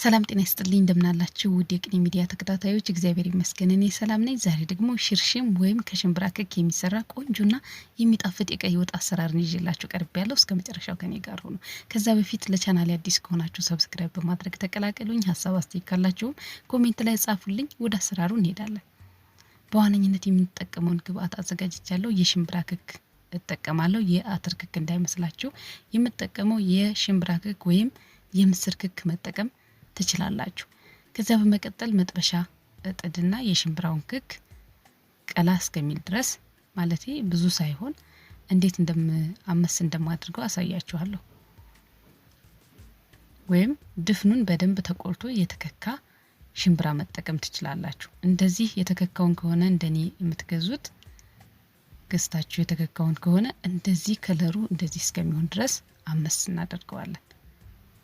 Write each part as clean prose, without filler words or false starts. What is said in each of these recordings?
ሰላም ጤና ይስጥልኝ እንደምናላችሁ ውድ የቅኔ ሚዲያ ተከታታዮች እግዚአብሔር ይመስገን እኔ ሰላም ነኝ። ዛሬ ደግሞ ሽርሽም ወይም ከሽምብራ ክክ የሚሰራ ቆንጆና የሚጣፍጥ የቀይ ወጥ አሰራርን ይዤላችሁ ቀርቤያለሁ። እስከ መጨረሻው ከኔ ጋር ሆኑ። ከዛ በፊት ለቻናሌ አዲስ ከሆናችሁ ሰብስክራይብ በማድረግ ተቀላቀሉኝ። ሀሳብ አስተያየት ካላችሁም ኮሜንት ላይ ጻፉልኝ። ወደ አሰራሩ እንሄዳለን። በዋነኝነት የምንጠቀመውን ግብአት አዘጋጅቻለሁ። የሽምብራ ክክ እጠቀማለሁ። የአተር ክክ እንዳይመስላችሁ። የምጠቀመው የሽምብራ ክክ ወይም የምስር ክክ መጠቀም ትችላላችሁ። ከዛ በመቀጠል መጥበሻ እጥድና የሽምብራውን ክክ ቀላ እስከሚል ድረስ ማለቴ ብዙ ሳይሆን እንዴት እንደማድርገው አሳያችኋለሁ። ወይም ድፍኑን በደንብ ተቆልቶ የተከካ ሽምብራ መጠቀም ትችላላችሁ። እንደዚህ የተከካውን ከሆነ እንደኔ የምትገዙት ገዝታችሁ የተከካውን ከሆነ እንደዚህ ከለሩ እንደዚህ እስከሚሆን ድረስ አመስ እናደርገዋለን።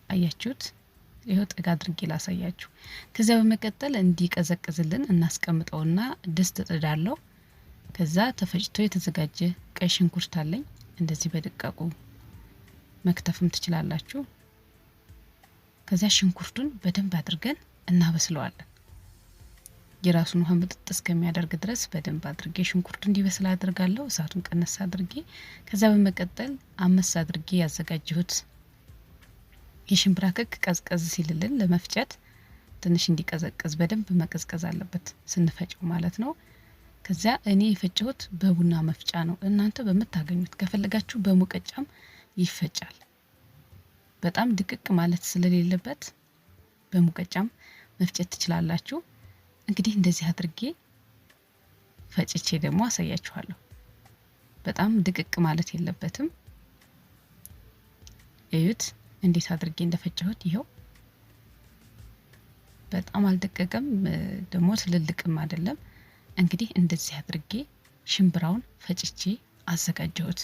አያችሁት? ይሄው ጠጋ አድርጌ ላሳያችሁ። ከዛ በመቀጠል እንዲቀዘቅዝልን እናስቀምጠውና ድስት ጥዳለሁ። ከዛ ተፈጭቶ የተዘጋጀ ቀይ ሽንኩርት አለኝ። እንደዚህ በድቃቁ መክተፍም ትችላላችሁ። ከዛ ሽንኩርቱን በደንብ አድርገን እናበስለዋለን። የራሱን ውሃ ምጥጥ እስከሚያደርግ ድረስ በደንብ አድርጌ ሽንኩርቱ እንዲበስል አድርጋለሁ። እሳቱን ቀነስ አድርጌ ከዛ በመቀጠል አመስ አድርጌ ያዘጋጀሁት የሽምብራ ክክ ቀዝቀዝ ሲልልን ለመፍጨት ትንሽ እንዲቀዘቅዝ በደንብ መቀዝቀዝ አለበት ስንፈጨው ማለት ነው። ከዛ እኔ የፈጨሁት በቡና መፍጫ ነው። እናንተ በመታገኙት ከፈለጋችሁ በሙቀጫም ይፈጫል። በጣም ድቅቅ ማለት ስለሌለበት በሙቀጫም መፍጨት ትችላላችሁ። እንግዲህ እንደዚህ አድርጌ ፈጭቼ ደግሞ አሳያችኋለሁ። በጣም ድቅቅ ማለት የለበትም። እዩት እንዴት አድርጌ እንደፈጨሁት። ይሄው በጣም አልደቀቀም ደግሞ ትልልቅም አይደለም። እንግዲህ እንደዚህ አድርጌ ሽምብራውን ፈጭቼ አዘጋጀሁት።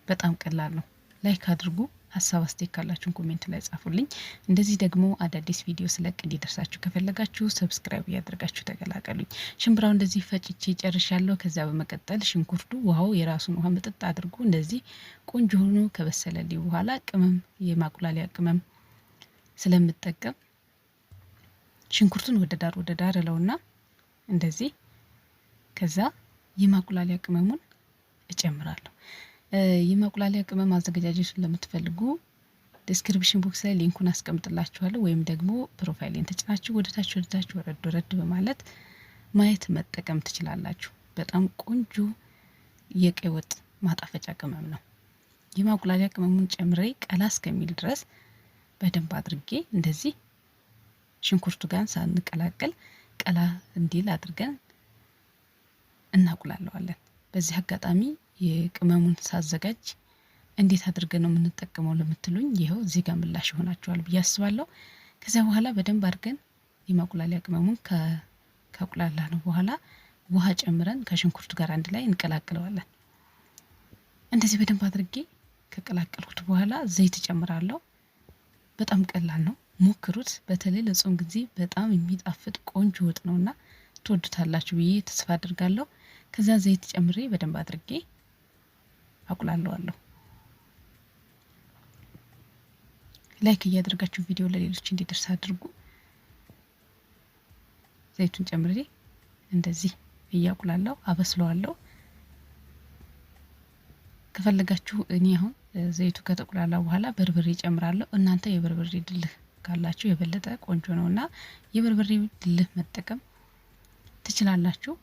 በጣም ቀላል ነው። ላይክ አድርጉ። ሀሳብ አስተያየት ካላችሁ ኮሜንት ላይ ጻፉልኝ። እንደዚህ ደግሞ አዳዲስ ቪዲዮ ስለቅ እንዲደርሳችሁ ከፈለጋችሁ ሰብስክራይብ ያድርጋችሁ ተቀላቀሉኝ። ሽምብራው እንደዚህ ፈጭቼ ጨርሻለሁ። ከዛ በመቀጠል ሽንኩርቱ ውሃው የራሱን ውሃ መጥጥ አድርጎ እንደዚህ ቆንጆ ሆኖ ከበሰለልኝ በኋላ ቅመም የማቁላሊያ ቅመም ስለምጠቀም ሽንኩርቱን ወደ ዳር እለውና እንደዚህ ከዛ የማቁላሊያ ቅመሙን እጨምራለሁ። የማቁላሊያ ቅመም አዘገጃጀቱን ለምትፈልጉ ዲስክሪፕሽን ቦክስ ላይ ሊንኩን አስቀምጥላችኋለሁ ወይም ደግሞ ፕሮፋይሌን ተጭናችሁ ወደታች ወረድ በማለት ማየት መጠቀም ትችላላችሁ። በጣም ቆንጆ የቀይ ወጥ ማጣፈጫ ቅመም ነው። የማቁላሊያ ቅመሙን ጨምሬ ቀላ እስከሚል ድረስ በደንብ አድርጌ እንደዚህ ሽንኩርቱ ጋር ሳንቀላቀል ቀላ እንዲል አድርገን እናቁላለዋለን። በዚህ አጋጣሚ የቅመሙን ሳዘጋጅ እንዴት አድርገን ነው የምንጠቀመው ለምትሉኝ ይሄው እዚህ ጋር ምላሽ ይሆናችኋል ብዬ አስባለሁ። ከዛ በኋላ በደንብ አድርገን የማቁላሊያ ቅመሙን ከቁላላ ነው በኋላ ውሃ ጨምረን ከሽንኩርቱ ጋር አንድ ላይ እንቀላቅለዋለን። እንደዚህ በደንብ አድርጌ ከቀላቀልኩት በኋላ ዘይት ጨምራለሁ። በጣም ቀላል ነው፣ ሞክሩት። በተለይ ለጾም ጊዜ በጣም የሚጣፍጥ ቆንጆ ወጥ ነውና ትወዱታላችሁ ብዬ ተስፋ አድርጋለሁ። ከዛ ዘይት ጨምሬ በደንብ አድርጌ አቁላለዋለሁ። ላይክ እያደረጋችሁ ቪዲዮ ለሌሎች እንዲደርስ አድርጉ። ዘይቱን ጨምሬ እንደዚህ እያቁላለሁ አበስለዋለሁ። ከፈለጋችሁ እኔ አሁን ዘይቱ ከተቁላላ በኋላ በርበሬ ጨምራለሁ። እናንተ የበርበሬ ድልህ ካላችሁ የበለጠ ቆንጆ ነውና የበርበሬ ድልህ መጠቀም ትችላላችሁ።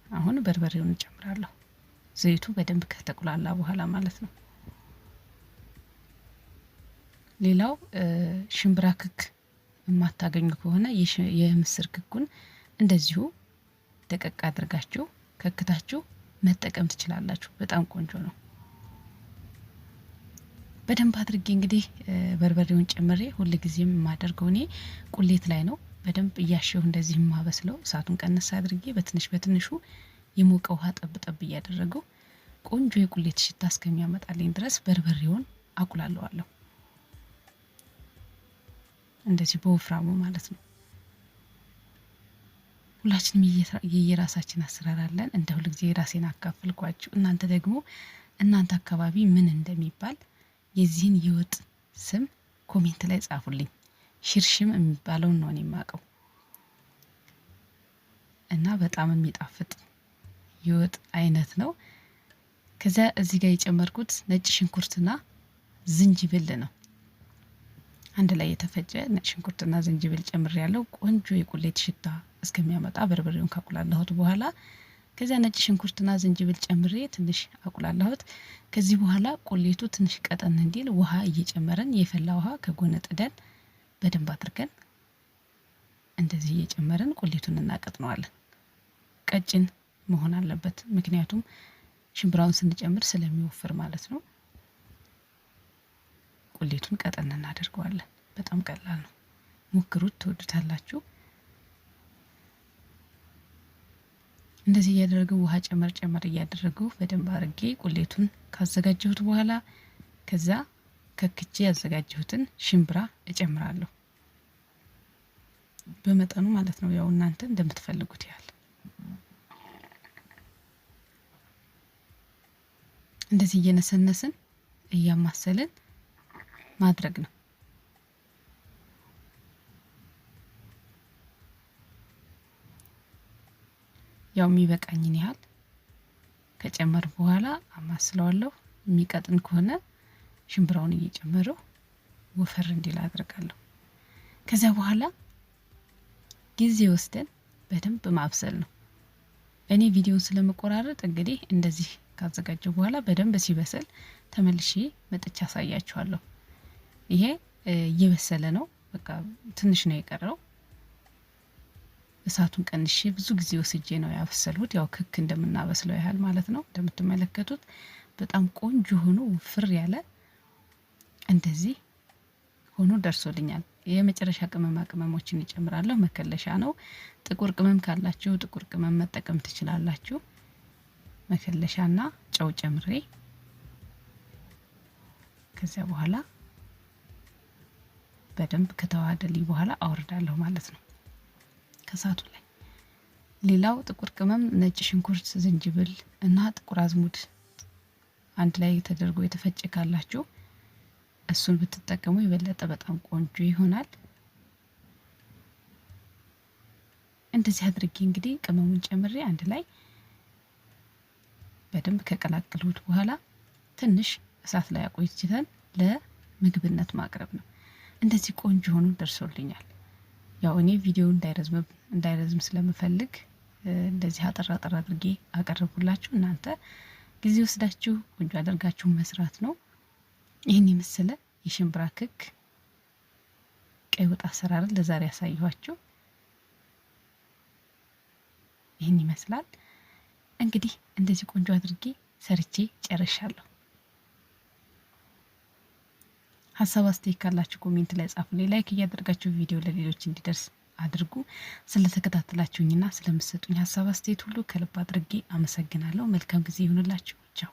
አሁን በርበሬውን ጨምራለሁ። ዘይቱ በደንብ ከተቁላላ በኋላ ማለት ነው። ሌላው ሽምብራ ክክ የማታገኙ ከሆነ የምስር ክኩን እንደዚሁ ደቀቅ አድርጋችሁ ከክታችሁ መጠቀም ትችላላችሁ። በጣም ቆንጆ ነው። በደንብ አድርጌ እንግዲህ በርበሬውን ጨምሬ ሁሉ ጊዜም የማደርገው እኔ ቁሌት ላይ ነው። በደንብ እያሸሁ እንደዚህ ማበስለው። እሳቱን ቀነስ አድርጌ በትንሹ የሞቀ ውሃ ጠብ እያደረገው ቆንጆ የቁሌት ሽታ እስከሚያመጣልኝ ድረስ በርበሬውን አቁላለዋለሁ። እንደዚህ በወፍራሙ ማለት ነው። ሁላችንም የየራሳችን አሰራር አለን። እንደ ሁሉ ጊዜ ራሴን አካፈልኳችሁ። እናንተ ደግሞ እናንተ አካባቢ ምን እንደሚባል የዚህን የወጥ ስም ኮሜንት ላይ ጻፉልኝ። ሽርሽም የሚባለው ነው እኔ የማውቀው እና በጣም የሚጣፍጥ የወጥ አይነት ነው። ከዛ እዚህ ጋር የጨመርኩት ነጭ ሽንኩርትና ዝንጅብል ነው። አንድ ላይ የተፈጨ ነጭ ሽንኩርትና ዝንጅብል ጨምሬያለሁ። ቆንጆ የቁሌት ሽታ እስከሚያመጣ በርበሬውን ካቁላላሁት በኋላ ከዛ ነጭ ሽንኩርትና ዝንጅብል ጨምሬ ትንሽ አቁላላሁት። ከዚህ በኋላ ቁሌቱ ትንሽ ቀጠን እንዲል ውሃ እየጨመረን የፈላ ውሃ ከጎነ ጥደን በደንብ አድርገን እንደዚህ እየጨመረን ቁሌቱን እናቀጥነዋለን። ቀጭን መሆን አለበት፣ ምክንያቱም ሽምብራውን ስንጨምር ስለሚወፍር ማለት ነው። ቁሌቱን ቀጠን እናደርገዋለን። በጣም ቀላል ነው፣ ሞክሩት፣ ትወዱታላችሁ። እንደዚህ እያደረገው ውሃ ጨመር እያደረገው በደንብ አድርጌ ቁሌቱን ካዘጋጀሁት በኋላ ከዛ ከክቼ ያዘጋጀሁትን ሽምብራ እጨምራለሁ። በመጠኑ ማለት ነው፣ ያው እናንተ እንደምትፈልጉት ያህል። እንደዚህ እየነሰነስን እያማሰልን ማድረግ ነው። ያው የሚበቃኝን ያህል ከጨመር በኋላ አማስለዋለሁ። የሚቀጥን ከሆነ ሽምብራውን እየጨመረው ወፈር እንዲል አድርጋለሁ። ከዛ በኋላ ጊዜ ወስደን በደንብ ማብሰል ነው። እኔ ቪዲዮውን ስለመቆራረጥ እንግዲህ እንደዚህ ካዘጋጀው በኋላ በደንብ ሲበስል ተመልሼ መጥቻ አሳያችኋለሁ። ይሄ እየበሰለ ነው። በቃ ትንሽ ነው የቀረው። እሳቱን ቀንሼ ብዙ ጊዜ ወስጄ ነው ያበሰልሁት። ያው ክክ እንደምናበስለው ያህል ማለት ነው። እንደምትመለከቱት በጣም ቆንጆ ሆኖ ውፍር ያለ እንደዚህ ሆኖ ደርሶልኛል። የመጨረሻ ቅመማ ቅመሞችን እጨምራለሁ። መከለሻ ነው። ጥቁር ቅመም ካላችሁ ጥቁር ቅመም መጠቀም ትችላላችሁ። መከለሻና ጨው ጨምሬ ከዚያ በኋላ በደንብ ከተዋሃደልኝ በኋላ አወርዳለሁ ማለት ነው ከሳቱ ላይ። ሌላው ጥቁር ቅመም ነጭ ሽንኩርት፣ ዝንጅብል እና ጥቁር አዝሙድ አንድ ላይ ተደርጎ የተፈጨ ካላችሁ እሱን ብትጠቀሙ የበለጠ በጣም ቆንጆ ይሆናል። እንደዚህ አድርጌ እንግዲህ ቅመሙን ጨምሬ አንድ ላይ በደንብ ከቀላቀልሁት በኋላ ትንሽ እሳት ላይ አቆይተን ለምግብነት ማቅረብ ነው። እንደዚህ ቆንጆ ሆኖ ደርሶልኛል። ያው እኔ ቪዲዮ እንዳይረዝም ስለምፈልግ እንደዚህ አጠር አድርጌ አቀርቡላችሁ። እናንተ ጊዜ ወስዳችሁ ቆንጆ አድርጋችሁ መስራት ነው። ይህን የመሰለ የሽምብራ ክክ ቀይ ወጥ አሰራርን ለዛሬ ያሳየኋችሁ ይህን ይመስላል። እንግዲህ እንደዚህ ቆንጆ አድርጌ ሰርቼ ጨርሻለሁ። ሀሳብ አስተያየት ካላችሁ ኮሜንት ላይ ጻፉልኝ። ላይክ እያደረጋችሁ ቪዲዮ ለሌሎች እንዲደርስ አድርጉ። ስለተከታተላችሁኝና ስለምትሰጡኝ ሀሳብ አስተያየት ሁሉ ከልብ አድርጌ አመሰግናለሁ። መልካም ጊዜ ይሁንላችሁ። ቻው።